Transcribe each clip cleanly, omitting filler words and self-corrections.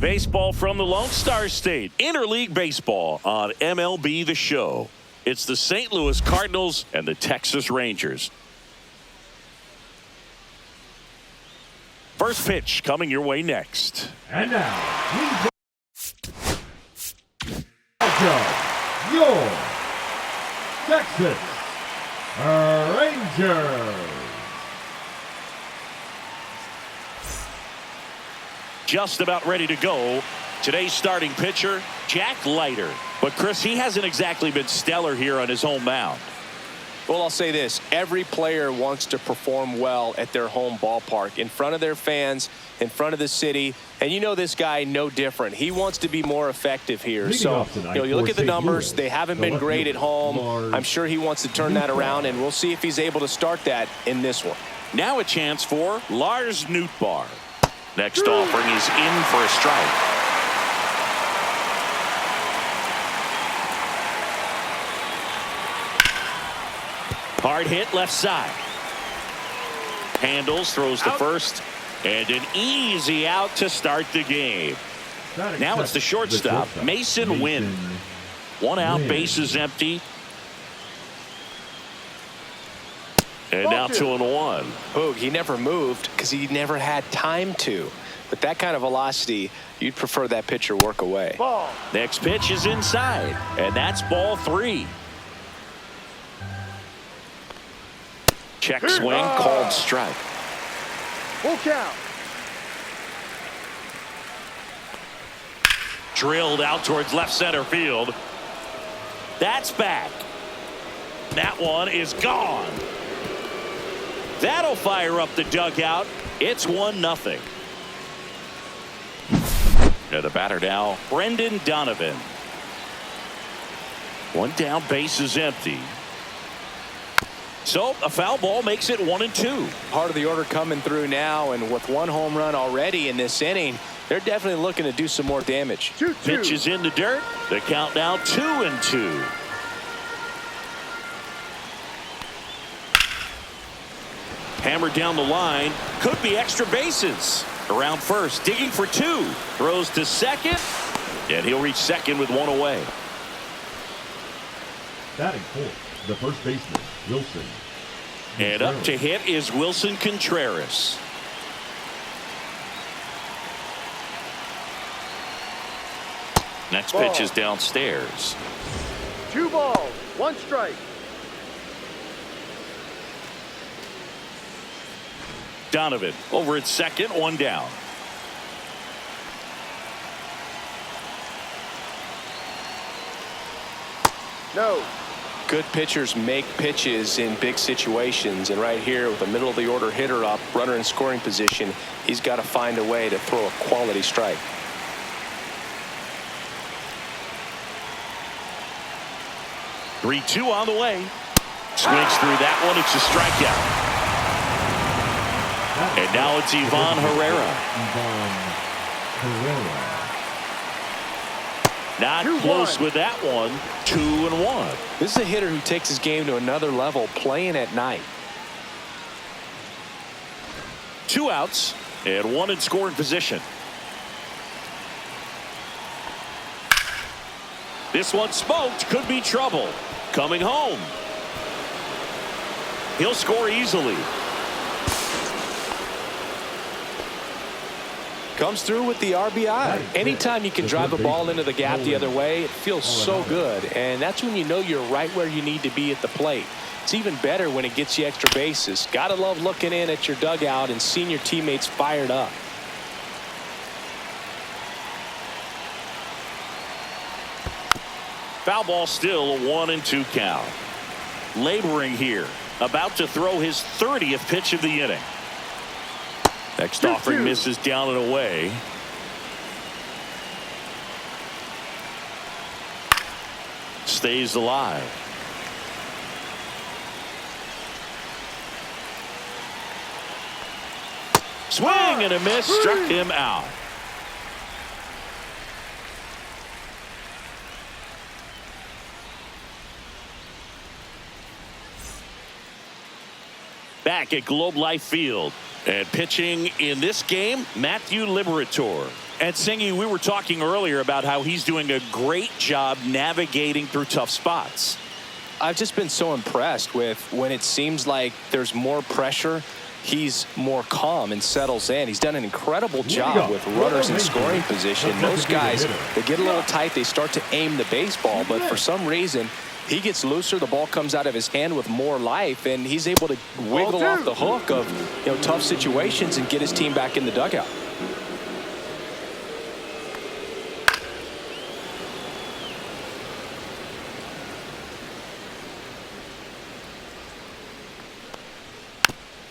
Baseball from the Lone Star State. Interleague baseball on MLB The Show. It's the St. Louis Cardinals and the Texas Rangers. First pitch coming your way next. And now, your Texas Rangers. Just about ready to go. Today's starting pitcher, Jack Leiter. But Chris, he hasn't exactly been stellar here on his home mound. Well, I'll say this. Every player wants to perform well at their home ballpark, in front of their fans, in front of the city. And you know this guy no different. He wants to be more effective here. So, you look at the numbers. They haven't been great at home. I'm sure he wants to turn that around, and we'll see if he's able to start that in this one. Now a chance for Lars Nootbaar. Next offering is in for a strike. Hard hit left side. Handles, throws to first, and an easy out to start the game. Now it's the shortstop, Mason Wynn. One out, bases empty. And now 2-1. Boog, he never moved because he never had time to. With that kind of velocity, you'd prefer that pitcher work away. Ball. Next pitch is inside, and that's ball 3. Check swing, called strike. Full count. Drilled out towards left center field. That's back. That one is gone. That'll fire up the dugout. It's 1-0. The batter now, Brendan Donovan. One down, base is empty. So a foul ball makes it 1-2. Part of the order coming through now, and with one home run already in this inning, they're definitely looking to do some more damage. 2-2. Pitch is in the dirt. The count now 2-2. Hammered down the line. Could be extra bases. Around first, digging for 2. Throws to second, and he'll reach second with 1 away. Batting fourth, the first baseman, Wilson. And up to hit is Wilson Contreras. Next pitch is downstairs. 2 balls, 1 strike. Donovan over at second, 1 down. No. Good pitchers make pitches in big situations, and right here with a middle of the order hitter up, runner in scoring position, he's got to find a way to throw a quality strike. Three-two on the way. Swings through that one. It's a strikeout. And now it's Ivan Herrera. Not close with that one. 2-1. This is a hitter who takes his game to another level, playing at night. 2 outs and 1 in scoring position. This one smoked. Could be trouble. Coming home. He'll score easily. Comes through with the RBI. Anytime you can drive a ball into the gap the other way, it feels so good. And that's when you know you're right where you need to be at the plate. It's even better when it gets you extra bases. Gotta love looking in at your dugout and seeing your teammates fired up. Foul ball, still a 1-2 count. Laboring here. About to throw his 30th pitch of the inning. Next offering misses down and away. Stays alive. Swing and a miss. Struck him out. Back at Globe Life Field. And pitching in this game, Matthew Liberatore. And Singy, we were talking earlier about how he's doing a great job navigating through tough spots. I've just been so impressed with when it seems like there's more pressure, he's more calm and settles in. He's done an incredible job with runners in scoring position. Those guys, they get a little tight, they start to aim the baseball, but for some reason, he gets looser, the ball comes out of his hand with more life, and he's able to wiggle off the hook of tough situations and get his team back in the dugout.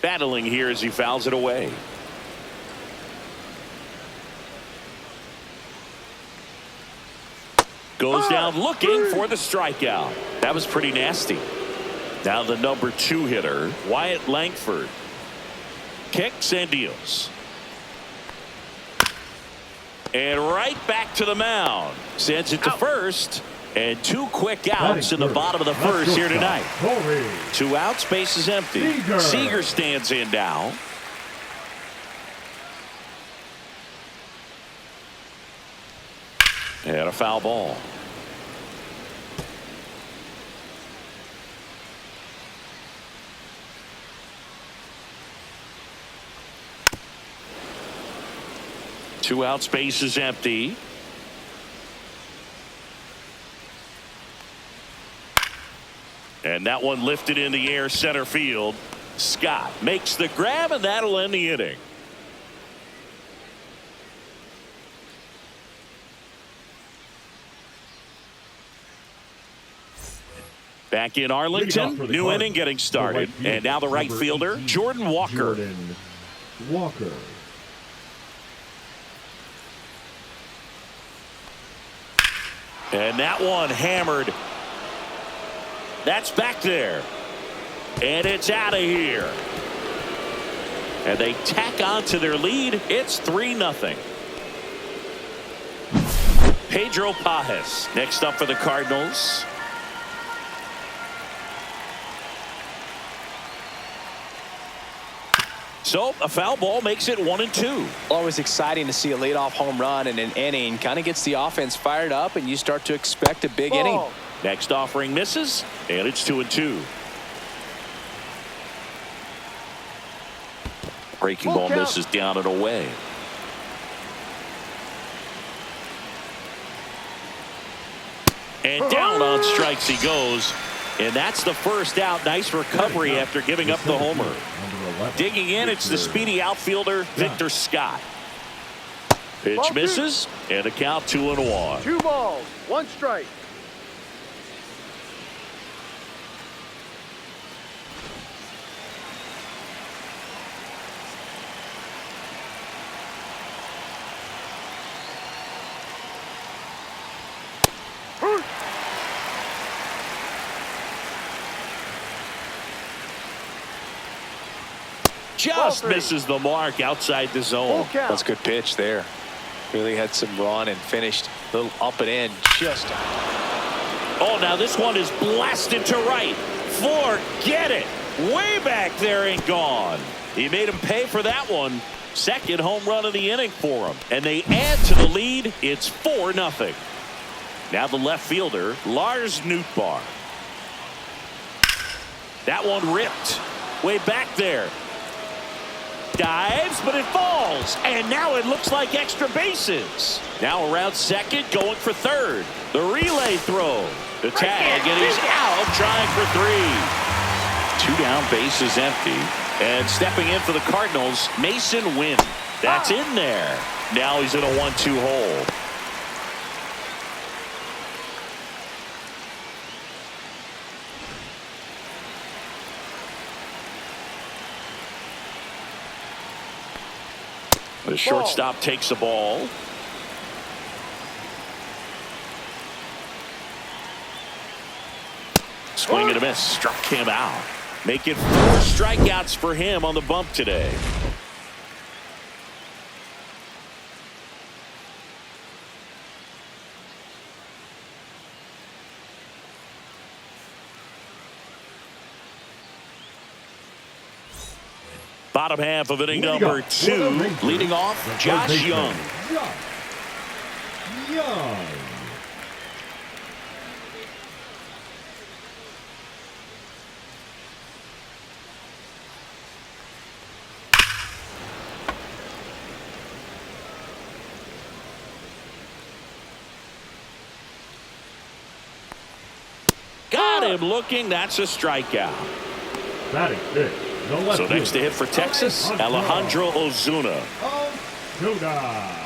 Battling here as he fouls it away. Goes down looking for the strikeout. That was pretty nasty. Now the number 2 hitter, Wyatt Langford. Kicks and deals. And right back to the mound. Sends it to first. And 2 quick outs in the bottom of the first here tonight. 2 outs, base is empty. Seager stands in now. And a foul ball. Two outs, base is empty. And that one lifted in the air center field. Scott makes the grab, and that'll end the inning. Back in Arlington, new inning getting started. And now the right fielder, Jordan Walker. And that one hammered. That's back there. And it's out of here. And they tack on to their lead. It's 3-0. Pedro Pajes next up for the Cardinals. So a foul ball makes it 1-2. Always exciting to see a leadoff home run in an inning. Kind of gets the offense fired up, and you start to expect a big inning. Next offering misses, and it's 2-2. Breaking ball misses down and away. And down on strikes he goes. And that's the first out. Nice recovery after giving up the homer. Digging in, it's the speedy outfielder, Victor Scott. Pitch misses, and a count 2-1. 2 balls, 1 strike. Just misses the mark outside the zone. That's a good pitch there. Really had some run and finished a little up and in. Just. Oh, now this one is blasted to right. Forget it. Way back there and gone. He made him pay for that one. Second home run of the inning for him. And they add to the lead. It's 4-0. Now the left fielder, Lars Nootbaar. That one ripped. Way back there. Dives, but it falls. And now it looks like extra bases. Now around second, going for third. The relay throw. The tag, and he's out trying for 3. 2 down, bases empty. And stepping in for the Cardinals, Mason Wynn. That's in there. Now he's in a 1-2 hole. The shortstop takes the ball. Swing and a miss. Struck him out. Make it 4 strikeouts for him on the bump today. Bottom half of inning number 2. Leading off, Josh Young. Young. Got him looking. That's a strikeout. Batting fifth. The left So next to hit for Texas, Alejandro Ozuna. Ozuna.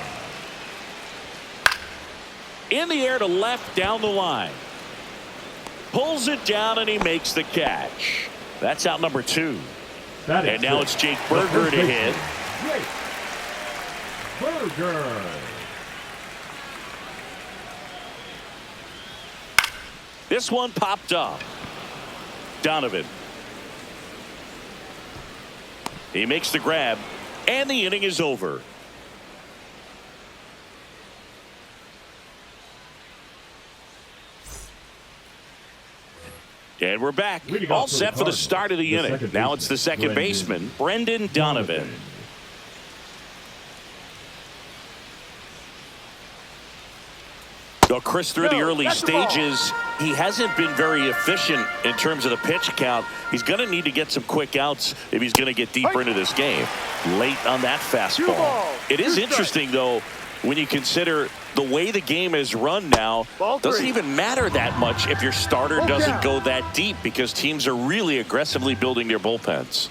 In the air to left down the line. Pulls it down and he makes the catch. That's out number 2. And now it's Jake Berger to hit. Jake Berger. This one popped up. Donovan. He makes the grab, and the inning is over. And we're back. All set for the start of the inning. Now it's the second baseman, Brendan Donovan. So Chris, through the early stages, he hasn't been very efficient in terms of the pitch count. He's going to need to get some quick outs if he's going to get deeper into this game. Late on that fastball. It is interesting, though, when you consider the way the game is run now. Doesn't even matter that much if your starter doesn't go that deep, because teams are really aggressively building their bullpens.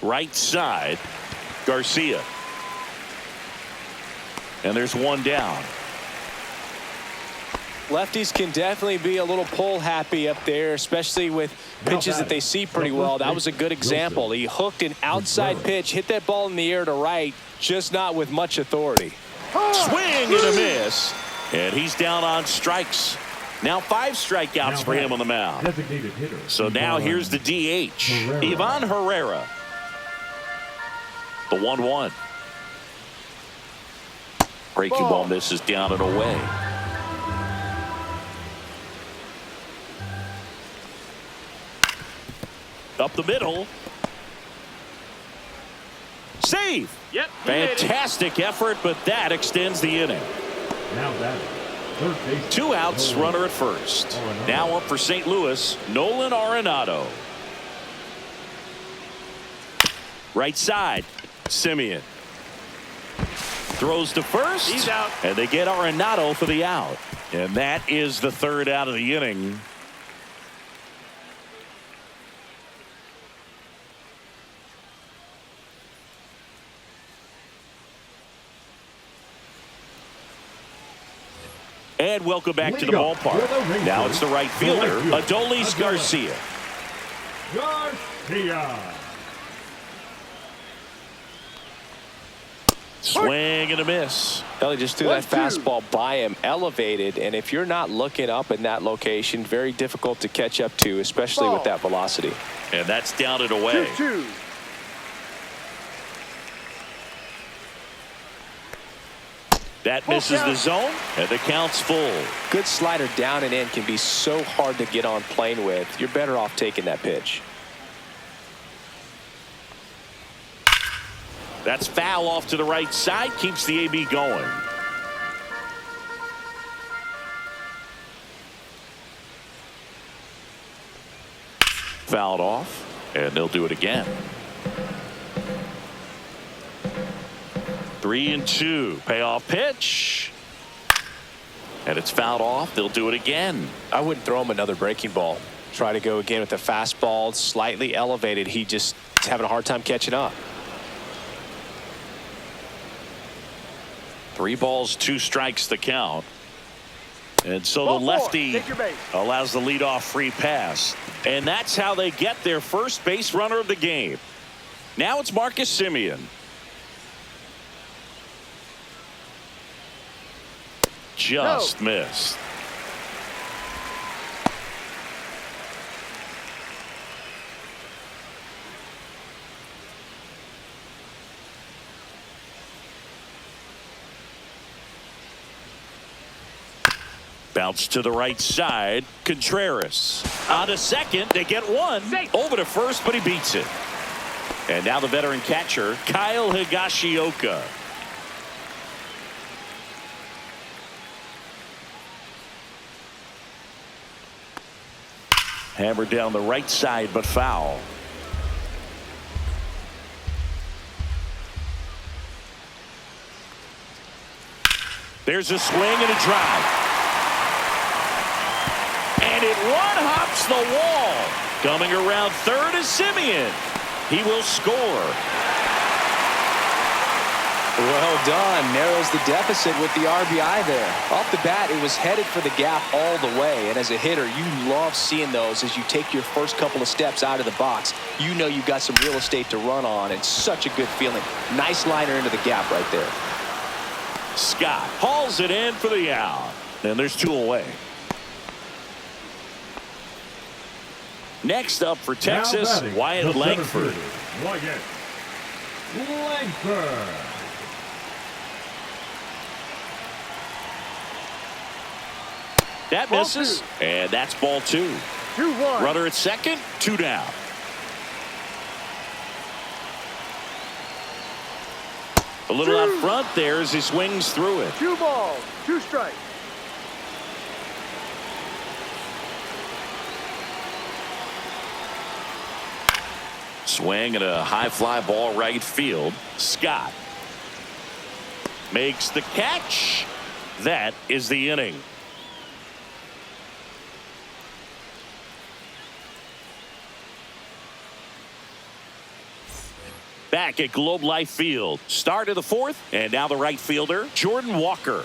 Right side, Garcia. And there's one down. Lefties can definitely be a little pull happy up there, especially with pitches that they see pretty well. That was a good example. He hooked an outside pitch, hit that ball in the air to right, just not with much authority. Swing and a miss. And he's down on strikes. Now 5 strikeouts for him on the mound. So now here's the DH, Ivan Herrera. The 1-1. Breaking ball misses down and away. Up the middle. Save. Yep. Fantastic effort, but that extends the inning. Now batting. Third base. 2 outs, runner at first. Now up for St. Louis, Nolan Arenado. Right side, Simeon. Throws to first. He's out. And they get Arenado for the out. And that is the 3rd out of the inning. And welcome back to the ballpark. Now it's the right fielder, Adolis Garcia. Garcia. Swing and a miss. Ellie just threw that fastball by him, elevated, and if you're not looking up in that location, very difficult to catch up to, especially with that velocity. And that's down and away. 2-2. That misses the zone, and the count's full. Good slider down and in can be so hard to get on plane with. You're better off taking that pitch. That's foul off to the right side, keeps the AB going. Fouled off, and they'll do it again. 3-2. Payoff pitch. And it's fouled off. They'll do it again. I wouldn't throw him another breaking ball. Try to go again with the fastball, slightly elevated. He just is having a hard time catching up. 3 balls, 2 strikes the count. And so the lefty allows the leadoff free pass. And that's how they get their first base runner of the game. Now it's Marcus Semien. Just missed. Bounce to the right side. Contreras on to second. They get one. Over to first, but he beats it. And now the veteran catcher, Kyle Higashioka. Hammered down the right side, but foul. There's a swing and a drive. And it one-hops the wall. Coming around third is Simeon. He will score. Well done. Narrows the deficit with the RBI there. Off the bat, it was headed for the gap all the way. And as a hitter, you love seeing those as you take your first couple of steps out of the box. You know you've got some real estate to run on. It's such a good feeling. Nice liner into the gap right there. Scott hauls it in for the out. And there's two away. Next up for Texas, Wyatt Langford. Wyatt Langford. That misses, and that's ball two. 2-1. Runner at second, 2 down. A little out front there as he swings through it. 2 balls, 2 strikes. Swing and a high fly ball right field. Scott makes the catch. That is the inning. Back at Globe Life Field. Start of the fourth, and now the right fielder, Jordan Walker.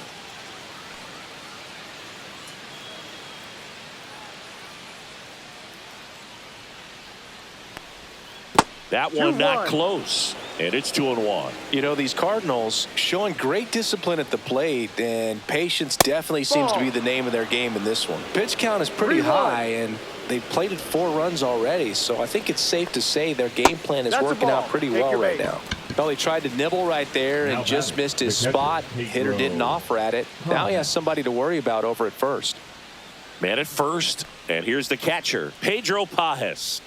That one not close, and it's 2-1. You know, these Cardinals showing great discipline at the plate, and patience definitely seems to be the name of their game in this one. Pitch count is pretty high, and they've plated 4 runs already, so I think it's safe to say their game plan is working out pretty well right now. Well, he tried to nibble right there and just missed his spot. Hitter didn't offer at it. Now he has somebody to worry about over at first. Man at first, and here's the catcher, Pedro Pajes.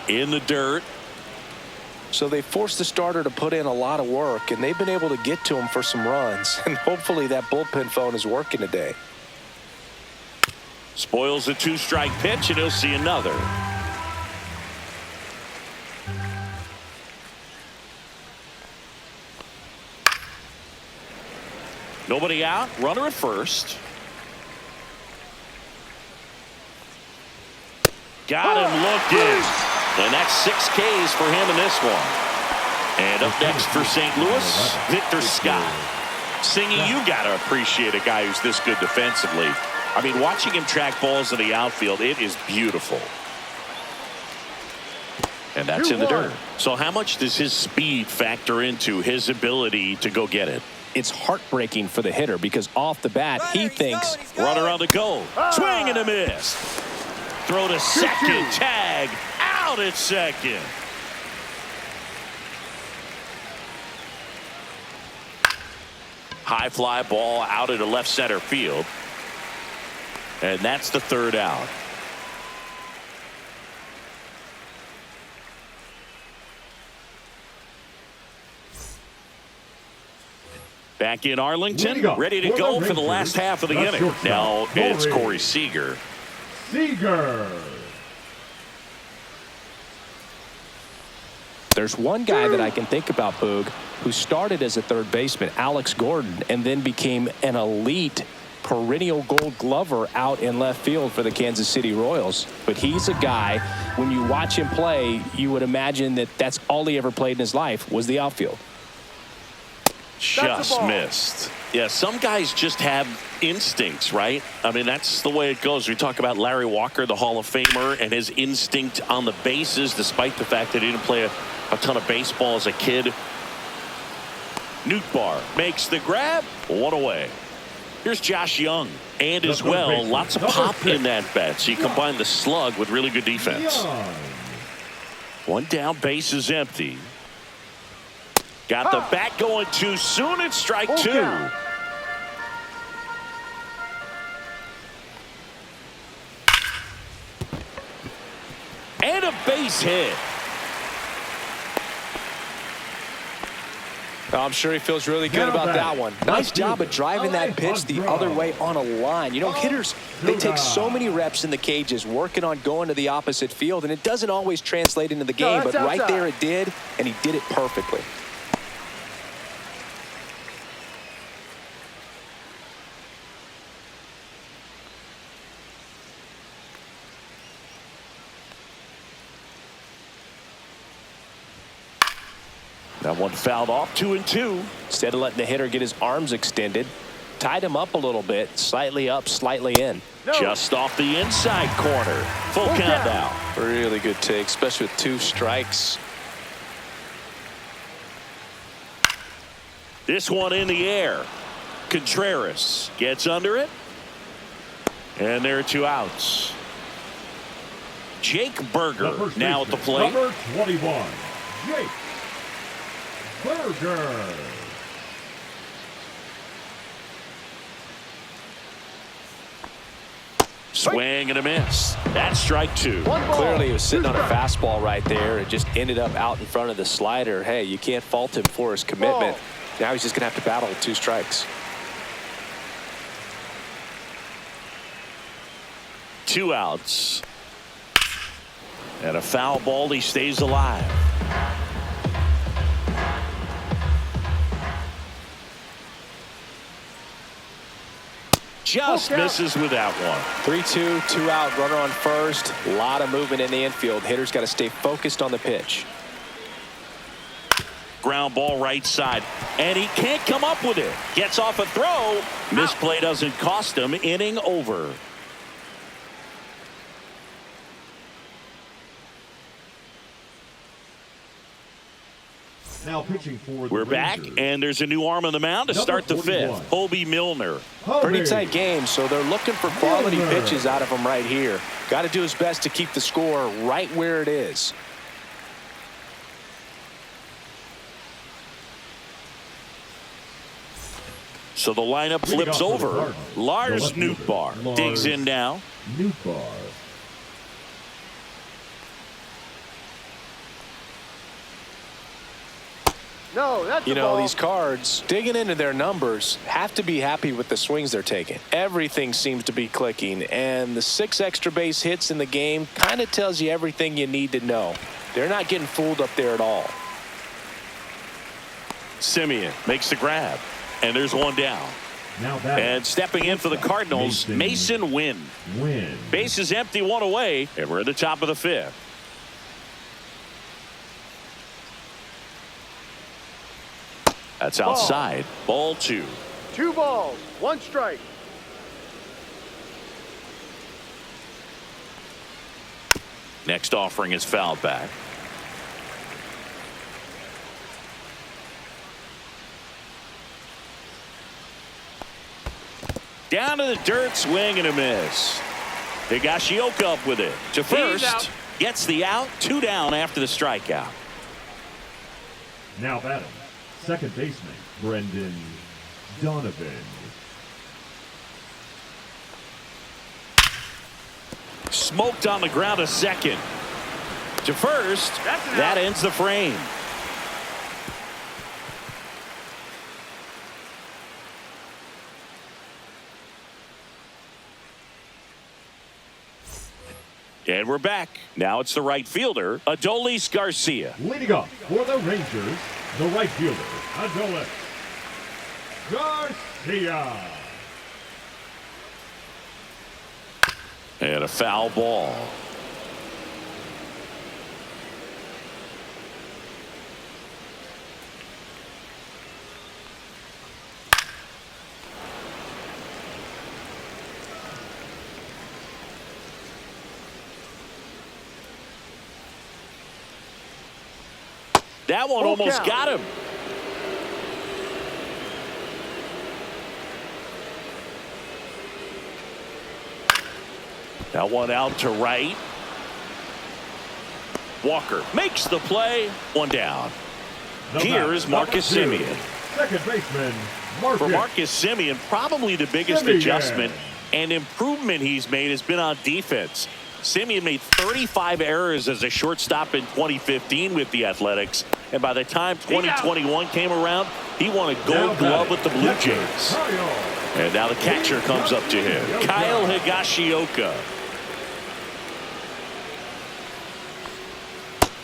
In the dirt. So they forced the starter to put in a lot of work, and they've been able to get to him for some runs. And hopefully that bullpen phone is working today. Spoils a 2-strike pitch, and he'll see another. Nobody out. Runner at first. Got him looking. And that's 6 Ks for him in this one. And up next for St. Louis, Victor Scott. Singy, you got to appreciate a guy who's this good defensively. I mean, watching him track balls in the outfield, it is beautiful. And that's in the dirt. So how much does his speed factor into his ability to go get it? It's heartbreaking for the hitter because off the bat, he thinks. Runner on the go. Swing and a miss. Throw to second. Tag. Out at second. High fly ball out into left center field. And that's the 3rd out. Back in Arlington, ready to go for the last half of the inning. Now it's Corey Seager. There's one guy that I can think about, Boog, who started as a third baseman, Alex Gordon, and then became an elite perennial Gold Glover out in left field for the Kansas City Royals. But he's a guy, when you watch him play, you would imagine that that's all he ever played in his life was the outfield. Just missed. Yeah, some guys just have instincts, right? I mean, that's the way it goes. We talk about Larry Walker, the Hall of Famer, and his instinct on the bases, despite the fact that he didn't play a ton of baseball as a kid. Nootbaar makes the grab. 1 away. Here's Josh Young. And as well, lots of pop in that bat. So you combine the slug with really good defense. 1 down, base is empty. Got the bat going too soon. It's strike 2. And a base hit. I'm sure he feels really good about that one. Nice job of driving that pitch the other way on a line. You know, hitters, they take so many reps in the cages working on going to the opposite field, and it doesn't always translate into the game, but right there it did, and he did it perfectly. That one fouled off, 2-2. Instead of letting the hitter get his arms extended, tied him up a little bit, slightly up, slightly in. Just off the inside corner. Full count now. Really good take, especially with 2 strikes. This one in the air. Contreras gets under it. And there are 2 outs. Jake Berger now at the plate. Number 21, Jake Berger. Swing and a miss. That's strike 2. Clearly he was sitting on a fastball right there. It just ended up out in front of the slider. Hey, you can't fault him for his commitment. Now he's just going to have to battle with 2 strikes. 2 outs. And a foul ball. He stays alive. Just misses with that one. 3-2, 2 out, runner on first. A lot of movement in the infield. Hitter's got to stay focused on the pitch. Ground ball right side. And he can't come up with it. Gets off a throw. Misplay doesn't cost him. Inning over. Now pitching for the We're back, Rangers. and there's a new arm on the mound to start the 5th. Hobie Milner. Pretty tight game, so they're looking for quality pitches out of him right here. Got to do his best to keep the score right where it is. So the lineup flips over. Lars Nootbaar digs in now. Nootbaar. No, that's You know, these Cards, digging into their numbers, have to be happy with the swings they're taking. Everything seems to be clicking, and the 6 extra base hits in the game kind of tells you everything you need to know. They're not getting fooled up there at all. Simeon makes the grab, and there's one down. Now that And stepping in for the Cardinals, Mason Wynn. Base is empty, 1 away, and we're at the top of the 5th. That's outside. Ball 2. 2 balls, 1 strike. Next offering is fouled back. Down to the dirt, swing and a miss. Higashioka up with it. To first, gets the out, 2 down after the strikeout. Now batting, second baseman Brendan Donovan. Smoked on the ground to second. To first, that ends the frame. And we're back. Now it's the right fielder, Adolis Garcia. Leading off for the Rangers, the right fielder, Adolis Garcia. And a foul ball. That one almost got him. That one out to right. Walker makes the play. 1 down. Here's Marcus Simeon. Second baseman, Marcus. For Marcus Simeon, probably the biggest adjustment and improvement he's made has been on defense. Simeon made 35 errors as a shortstop in 2015 with the Athletics, and by the time 2021 came around, he won a Gold Glove with the Blue Jays. And now the catcher comes up to him, Kyle Higashioka.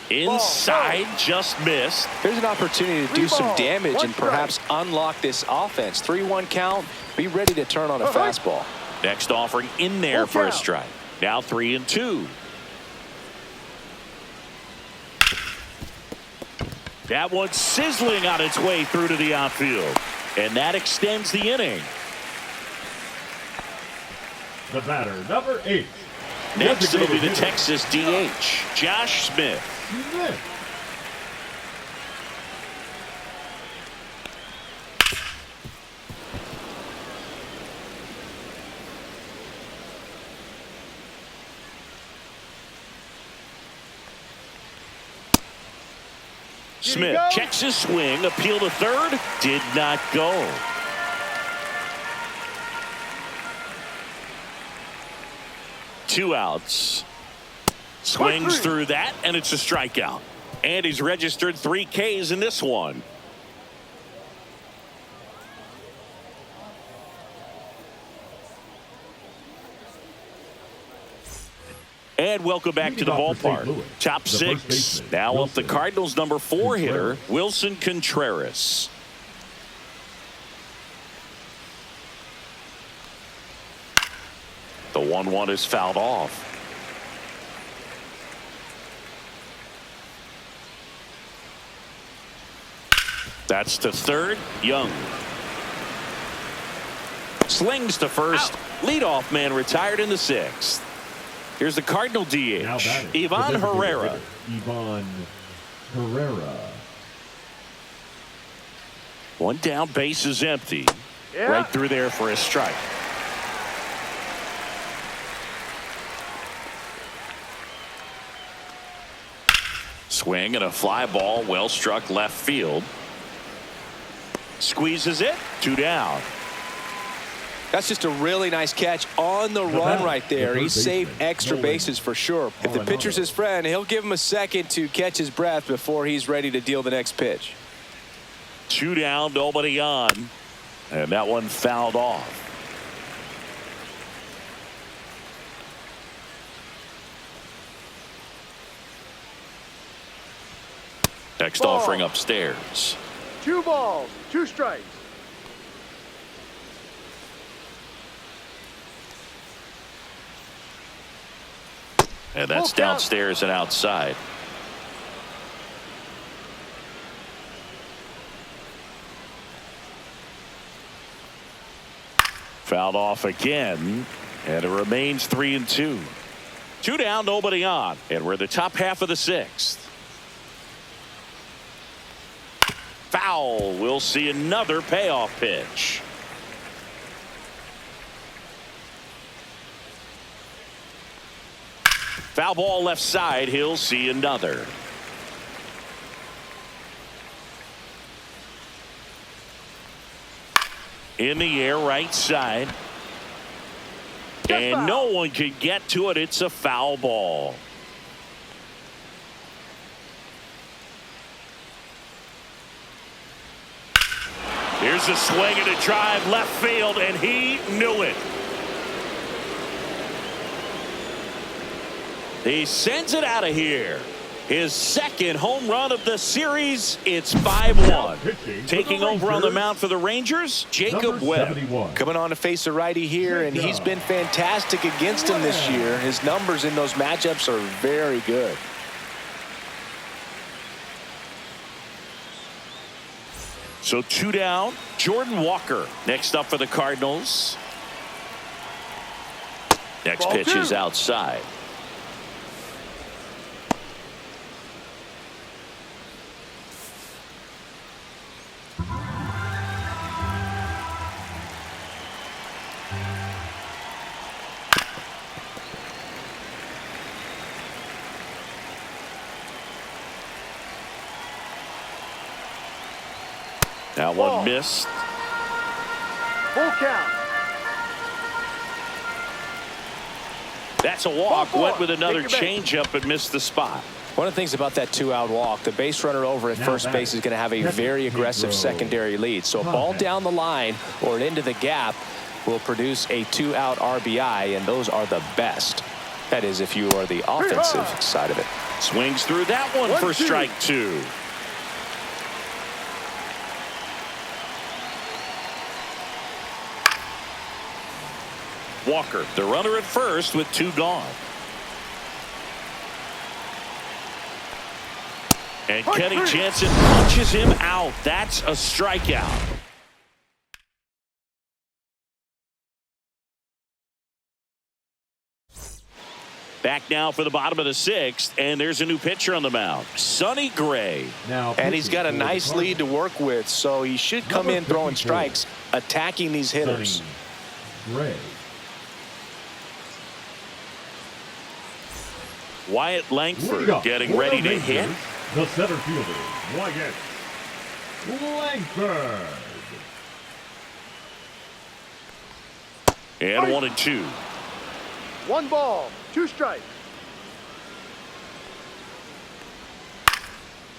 Inside, just missed. There's an opportunity to do some damage and perhaps unlock this offense. 3-1 count. Be ready to turn on a fastball. Next offering in there for a strike. Now 3-2. That one sizzling on its way through to the outfield. And that extends the inning. The batter, number 8. Next, it'll be the Texas DH, Josh Smith. Smith checks his swing, appeal to third, did not go. Two outs. Swings through that, and it's a strikeout. And he's registered 3 Ks in this one. And welcome back to the ballpark. Top 6. Now up the Cardinals' number 4 hitter, Wilson Contreras. The 1-1 is fouled off. That's to third, Young. Slings to first. Leadoff man retired in the 6th. Here's the Cardinal DH, Ivan Herrera. Ivan Herrera. One down, base is empty. Right through there for a strike. Swing and a fly ball, well struck left field. Squeezes it, 2 down. That's just a really nice catch on the run right there. He saved extra bases for sure. If the pitcher's his friend, he'll give him a second to catch his breath before he's ready to deal the next pitch. 2 down, nobody on. And that one fouled off. Next offering upstairs. 2 balls, 2 strikes. And that's downstairs and outside. Fouled off again, and it remains 3-2. 2 down, nobody on, and we're the top half of the 6th. Foul. We'll see another payoff pitch. Foul ball left side. He'll see another. In the air, right side. And no one can get to it. It's a foul ball. Here's a swing and a drive left field, and he knew it. He sends it out of here. His 2nd home run of the series. It's 5-1. Taking over on the mound for the Rangers, Jacob Webb. Coming on to face a righty here, and he's been fantastic against him this year. His numbers in those matchups are very good. So 2 down. Jordan Walker next up for the Cardinals. Next pitch is outside. Now one missed. Full count. That's a walk. Ball Went four. with another Take your base. changeup and missed the spot. One of the things about that 2-out walk, the base runner over at Now first back. base is going to have a very aggressive Pedro. secondary lead. So a ball Contact. down the line or into the gap will produce a 2-out RBI, and those are the best. That is, if you are the offensive side of it. Swings through that one for 1-2. strike 2. Walker, the runner at first with 2 gone. And Kenny Jansen punches him out. That's a strikeout. Back now for the bottom of the 6th, and there's a new pitcher on the mound, Sonny Gray. Now And he's got a pitching for the nice lead to work with, so he should come Number in throwing 54. strikes, attacking these hitters. Sonny Gray. Wyatt Langford Leadoff getting for ready the to hit. Rangers, the center fielder, Wyatt Langford. And 1-2. 1 ball, 2 strikes.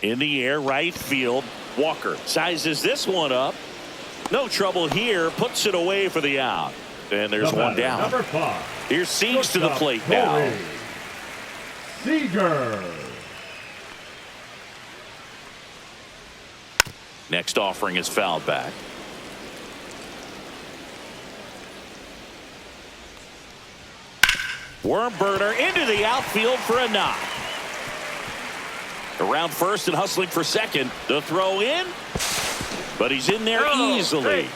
In the air, right field. Walker sizes this one up. No trouble here. Puts it away for the out. And there's The one batter, down. Number 5. Here's Siegs to the Shortstop, plate now. Corey Seager. Next offering is fouled back. Worm burner into the outfield for a knock. Around first and hustling for second. The throw in. But he's in there easily. Hey.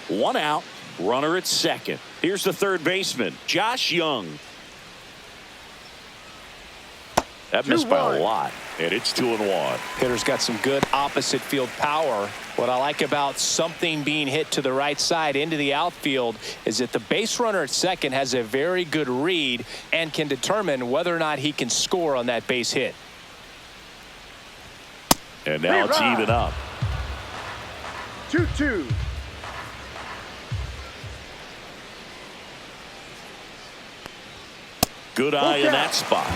One out. Runner at second. Here's the third baseman, Josh Young. That missed by a 2-1. lot. And it's 2-1. Hitter's got some good opposite field power. What I like about something being hit to the right side into the outfield is that the base runner at second has a very good read and can determine whether or not he can score on that base hit. And now it's Rerun. even up. 2-2. Good eye in Okay. that spot.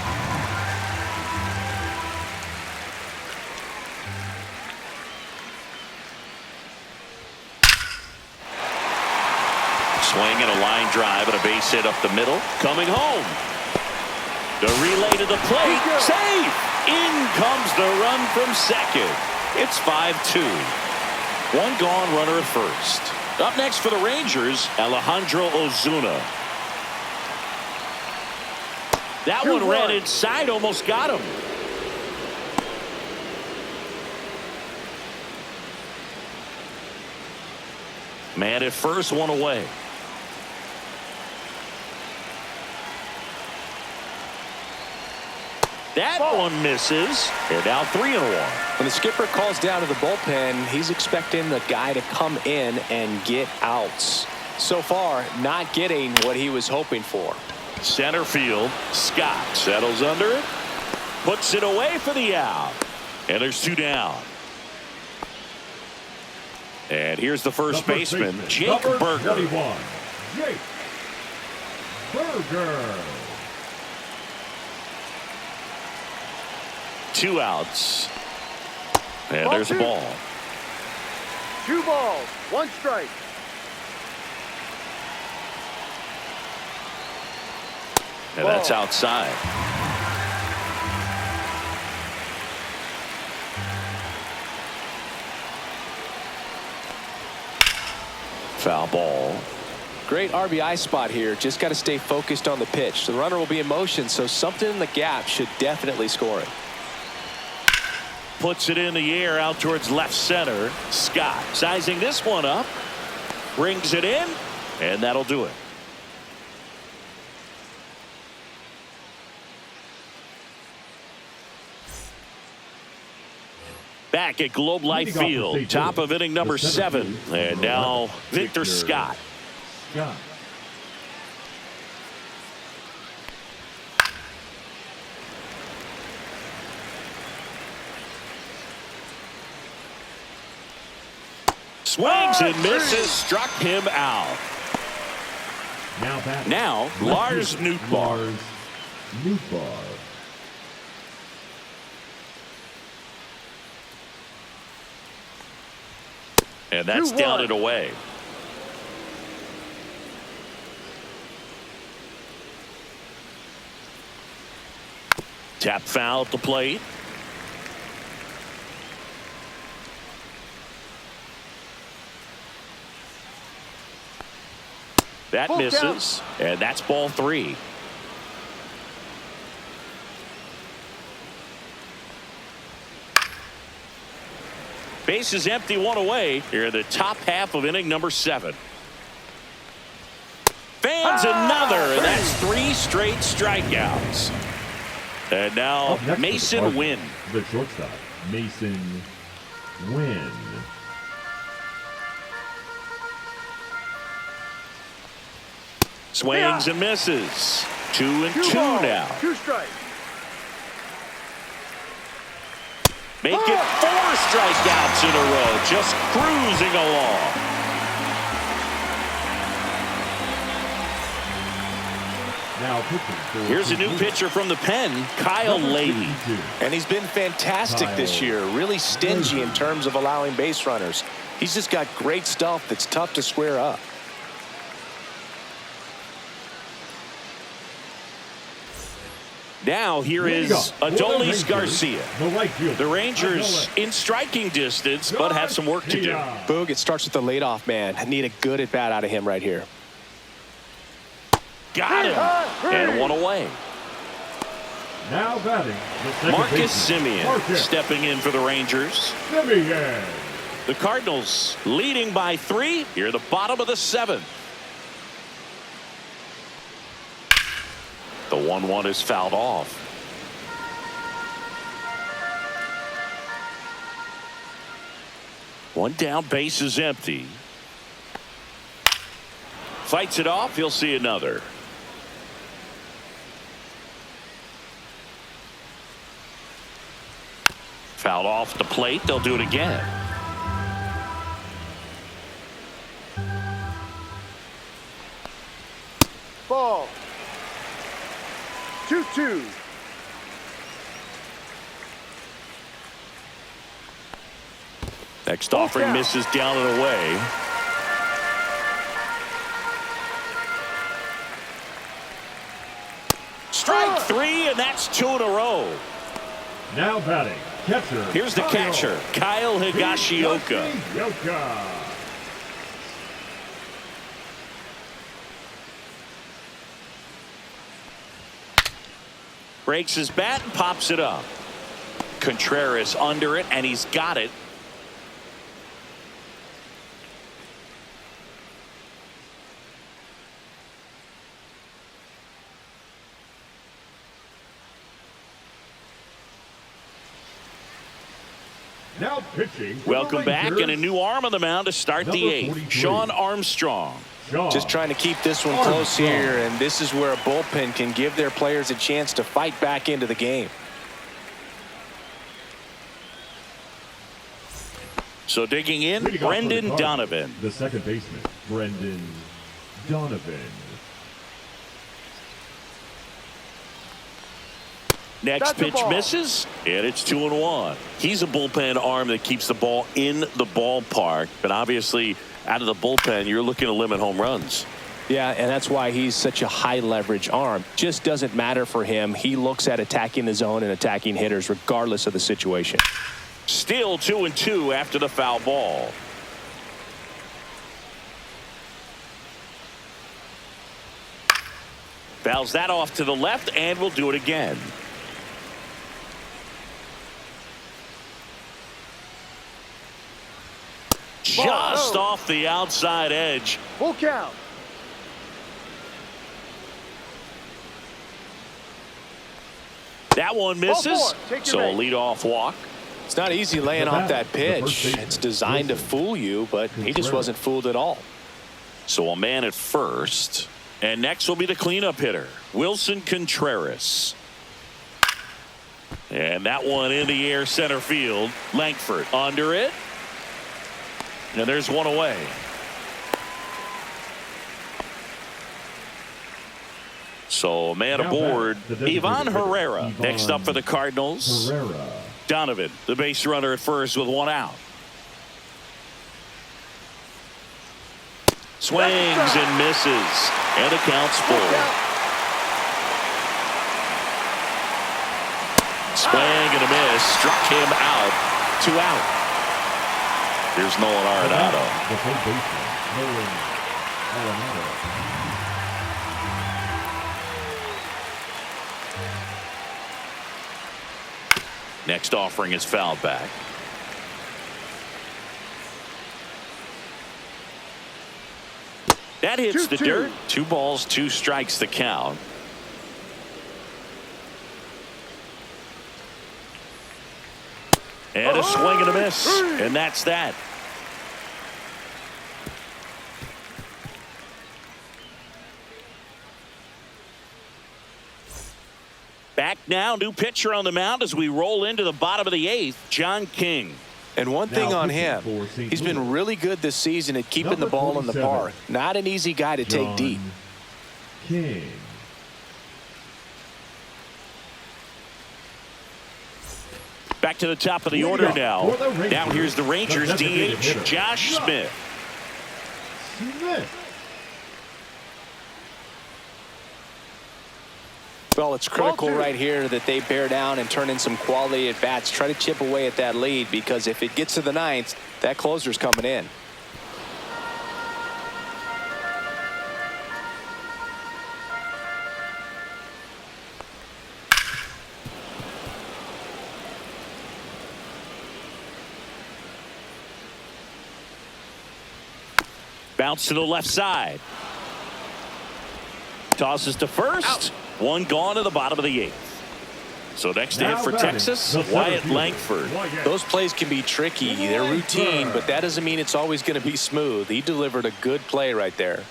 Swing and a line drive and a base hit up the middle. Coming home. The relay to the plate. Save! In comes the run from second. It's 5-2. One gone, runner at first. Up next for the Rangers, Alejandro Ozuna. That one ran inside, almost got him. Man at first, one away. That one misses. And now 3-1. When the skipper calls down to the bullpen, he's expecting the guy to come in and get outs. So far, not getting what he was hoping for. Center field, Scott settles under it, puts it away for the out, and there's 2 down. And here's the first baseman, Jake number Berger. 41, Jake Berger. 2 outs, and Ball there's a 2. ball. 2 balls, 1 strike. And that's outside. Foul ball. Great RBI spot here. Just got to stay focused on the pitch. The runner will be in motion, so something in the gap should definitely score it. Puts it in the air out towards left center. Scott sizing this one up. Brings it in, and that'll do it. Back at Globe Life Leading off the Field, state top field, of inning number the center 7. field, And number now 11, Victor Scott. Scott. Swings and misses. Struck him out. Now Lars Nootbaar. And that's down and away. Tap foul at the plate. That misses, and that's ball 3. Base is empty, 1 away here in the top half of inning number 7. Fans another, and that's 3 straight strikeouts. And now Mason Wynn. The shortstop, Mason Wynn. Swings and misses. 2-2 now. 2 strikes. Make it 4 strikeouts in a row. Just cruising along. Here's a new pitcher from the pen, Kyle Leahy. And he's been fantastic this year. Really stingy in terms of allowing base runners. He's just got great stuff that's tough to square up. Now here is Adolis Garcia. The Rangers in striking distance, but have some work to do. Boog, it starts with the leadoff man. I need a good at bat out of him right here. Got him. And 1 away. Now batting, Marcus Semien stepping in for the Rangers. The Cardinals leading by 3 here at the bottom of the 7th. The 1-1 is fouled off. One down, base is empty. Fights it off, he'll see another. Fouled off the plate, they'll do it again. Ball. 2-2. Next offering misses down and away. Strike 3, and that's 2 in a row. Now batting, catcher. Here's the catcher, Kyle Higashioka. Breaks his bat and pops it up. Contreras under it, and he's got it. Now pitching. Welcome back, and a new arm on the mound to start the 8th. Sean Armstrong. Just trying to keep this one close here, and this is where a bullpen can give their players a chance to fight back into the game. So digging in, Brendan Donovan. The second baseman, Brendan Donovan. Next pitch misses, and it's 2-1. He's a bullpen arm that keeps the ball in the ballpark, but obviously out of the bullpen, you're looking to limit home runs. Yeah, and that's why he's such a high leverage arm. Just doesn't matter for him. He looks at attacking the zone and attacking hitters regardless of the situation. Still 2-2 after the foul ball. Fouls that off to the left, and we'll do it again. Just off the outside edge. Full count. That one misses, so a leadoff walk. It's not easy laying off that pitch. It's designed to fool you, but he just wasn't fooled at all. So a man at first, and next will be the cleanup hitter, Wilson Contreras. And that one in the air center field. Langford under it. And there's one away. So man Now aboard, back, the Ivan designated hitter, Herrera. Ivan Next up for the Cardinals, Herrera. Donovan, the base runner at first with one out. Swings and misses, and the count's full. Swing and a miss, struck him out. 2 out. Here's Nolan Arenado. The third baseman, Nolan Arenado. Next offering is fouled back. That hits the 2-2. dirt. 2 balls, 2 strikes the count. And a swing and a miss. And that's that. Back now, new pitcher on the mound as we roll into the bottom of the 8th, John King. And one thing Now on pitching him, for St. he's been Louis. really good this season at keeping the Number ball in the 47, park. Not an easy guy to take John deep. King. Back to the top of the Leading order up now. for the Rangers, Now here's the Rangers the designated DH, hitter, Josh Smith. Smith. Well, it's critical Ball 2. right here that they bear down and turn in some quality at bats. Try to chip away at that lead, because if it gets to the 9th, that closer's coming in. Bounce to the left side. Tosses to first. One gone to the bottom of the 8th. So next in Now for batting, Texas, the center Wyatt fielder, Langford. Wyatt. Those plays can be tricky. They're routine, but that doesn't mean it's always going to be smooth. He delivered a good play right there.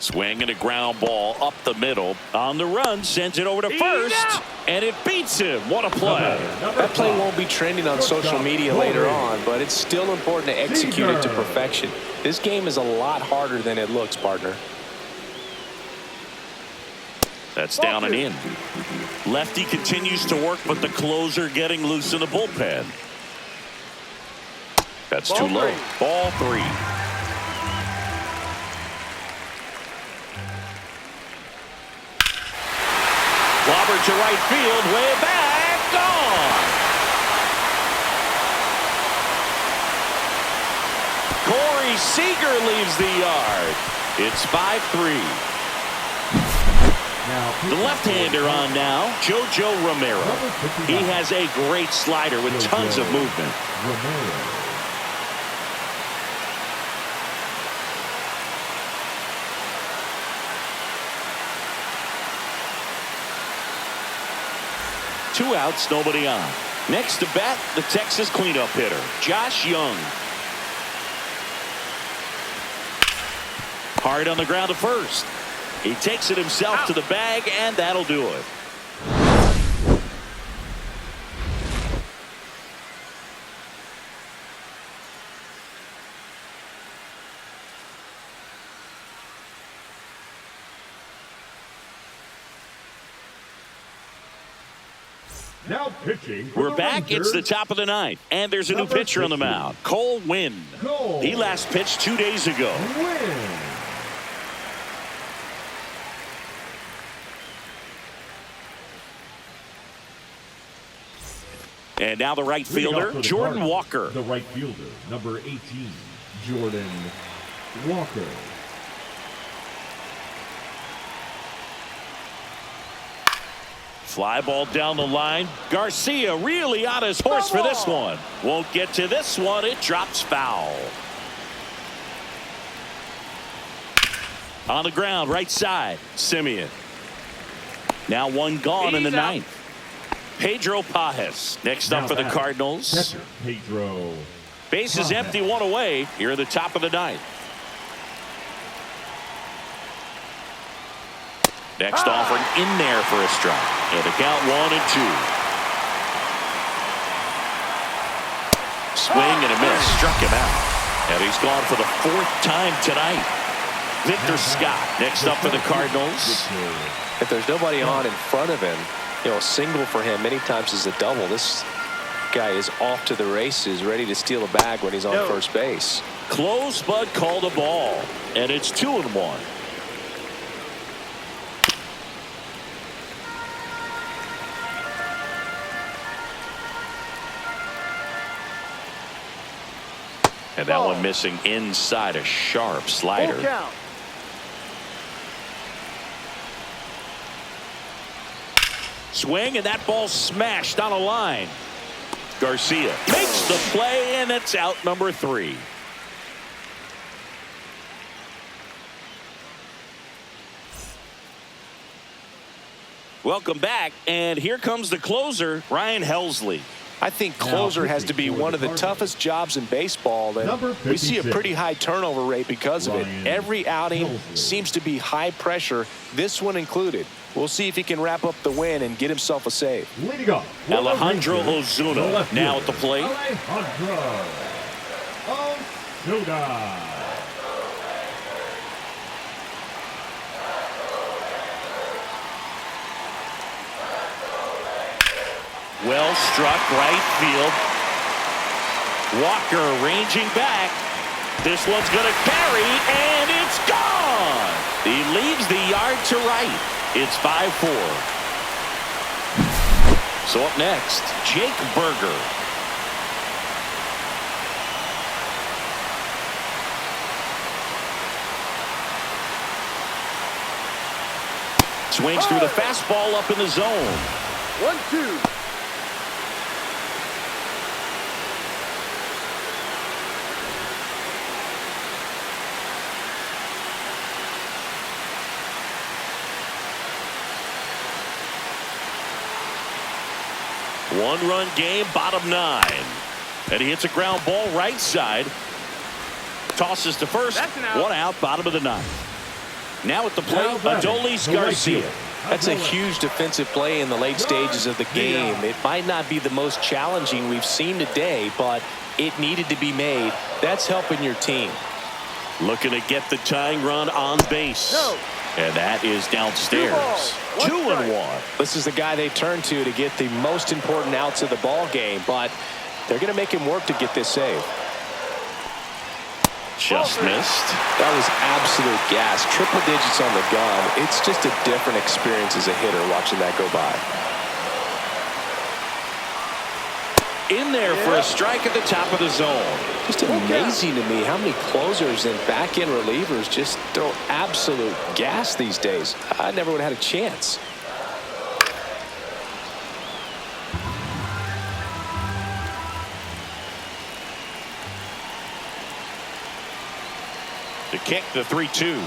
Swing and a ground ball up the middle. On the run, sends it over to first. And it beats him. What a play. That play won't be trending on social media later on, but it's still important to execute it to perfection. This game is a lot harder than it looks, partner. That's down and in. Lefty continues to work, but the closer getting loose in the bullpen. That's too low. Ball 3. Clobbered to right field, way back, gone. Corey Seager leaves the yard. It's 5-3. Now, The left-hander on now, JoJo Romero. He has a great slider with tons of movement. Romero. Two outs, nobody on. Next to bat, the Texas cleanup hitter, Josh Young. Hard on the ground to first. He takes it himself to the bag, and that'll do it. Now pitching. for We're the back. It's the Rangers, top of the 9th, and there's a new Number pitcher on the 60. mound, Cole Winn. Cole He last pitched 2 days ago. Win. And now the right Leading off fielder, for the Jordan Cardinals, Walker. The right fielder, number 18, Jordan Walker. Fly ball down the line. Garcia really on his horse for this one. Won't get to this one. It drops foul. On the ground, right side, Simeon. Now one gone in the 9th. Pedro Pajes next up Now for the batting, Cardinals. catcher, Pedro. Base is Pajes. empty, one away here in the top of the 9th. Next offering in there for a strike. And the count 1-2. swing and a miss. Struck him out. And he's gone for the 4th time tonight. Victor Scott next up for the Cardinals. If there's nobody on in front of him, you know, a single for him many times is a double. This guy is off to the races, ready to steal a bag when he's on first base. Close, but called a ball. And it's 2-1. And that one missing inside, a sharp slider. Full count. Swing, and that ball smashed on a line. Garcia makes the play, and it's out number 3. Welcome back, and here comes the closer, Ryan Helsley. I think closer has to be one of the toughest jobs in baseball, and we see a pretty high turnover rate because of it. Every outing seems to be high pressure, this one included. We'll see if he can wrap up the win and get himself a save. Alejandro Ozuna now at the plate. Alejandro Ozuna. Well struck right field. Walker ranging back. This one's going to carry, and it's gone. He leaves the yard to right. It's 5-4. So up next, Jake Berger. Swings through the fastball up in the zone. 1-2. One-run game, bottom 9. And he hits a ground ball right side. Tosses to first. One out, bottom of the 9th. Now at the plate, Adolis Garcia. That's a huge defensive play in the late stages of the game. It might not be the most challenging we've seen today, but it needed to be made. That's helping your team. Looking to get the tying run on base. And that is downstairs. 2-1. This is the guy they turn to get the most important outs of the ball game, but they're going to make him work to get this save. Just missed. That was absolute gas. Triple digits on the gun. It's just a different experience as a hitter watching that go by. In there for a strike at the top of the zone. Just amazing to me how many closers and back-end relievers just throw absolute gas these days. I never would have had a chance. To kick the 3-2.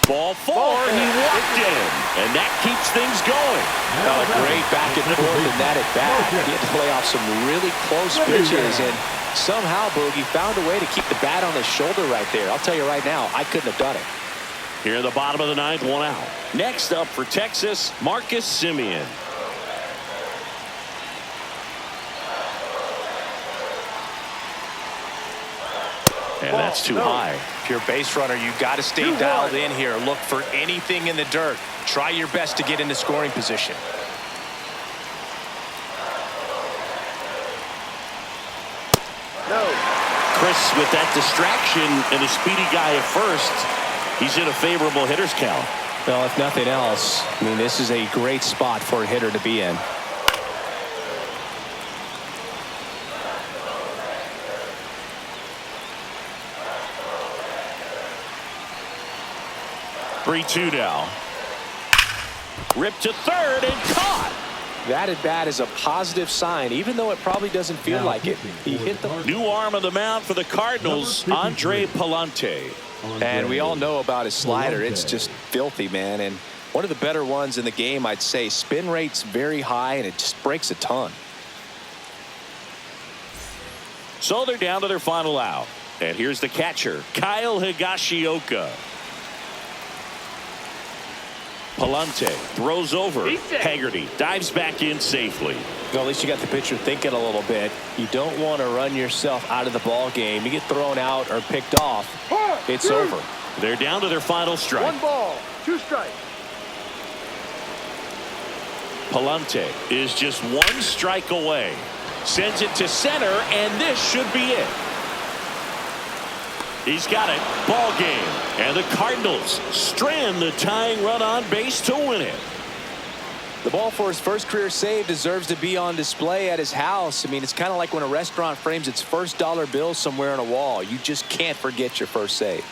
Ball 4, and he walked in. And that keeps things going. A great back and forth in that at bat. He had to play off some really close pitches, and somehow Boogie found a way to keep the bat on his shoulder right there. I'll tell you right now, I couldn't have done it. Here in the bottom of the 9th, 1 out. Next up for Texas, Marcus Semien. And that's too high. If you're a base runner, you got to stay dialed in here. Look for anything in the dirt. Try your best to get into scoring position. Chris with that distraction and a speedy guy at first. He's in a favorable hitter's count. Well, if nothing else, I mean, this is a great spot for a hitter to be in. Three-two now. Ripped to third and caught. That at bat is a positive sign, even though it probably doesn't feel like it. He hit the new arm of the mound for the Cardinals, Andre Palante. And we all know about his slider. It's just filthy, man. And one of the better ones in the game, I'd say. Spin rate's very high, and it just breaks a ton. So they're down to their final out. And here's the catcher, Kyle Higashioka. Palante throws over. Haggerty dives back in safely. Well, at least you got the pitcher thinking a little bit. You don't want to run yourself out of the ball game. You get thrown out or picked off, it's over. They're down to their final strike. 1 ball, 2 strikes. Palante is just 1 strike away. Sends it to center, and this should be it. He's got it. Ball game. And the Cardinals strand the tying run on base to win it. The ball for his first career save deserves to be on display at his house. I mean, it's kind of like when a restaurant frames its first dollar bill somewhere on a wall. You just can't forget your first save.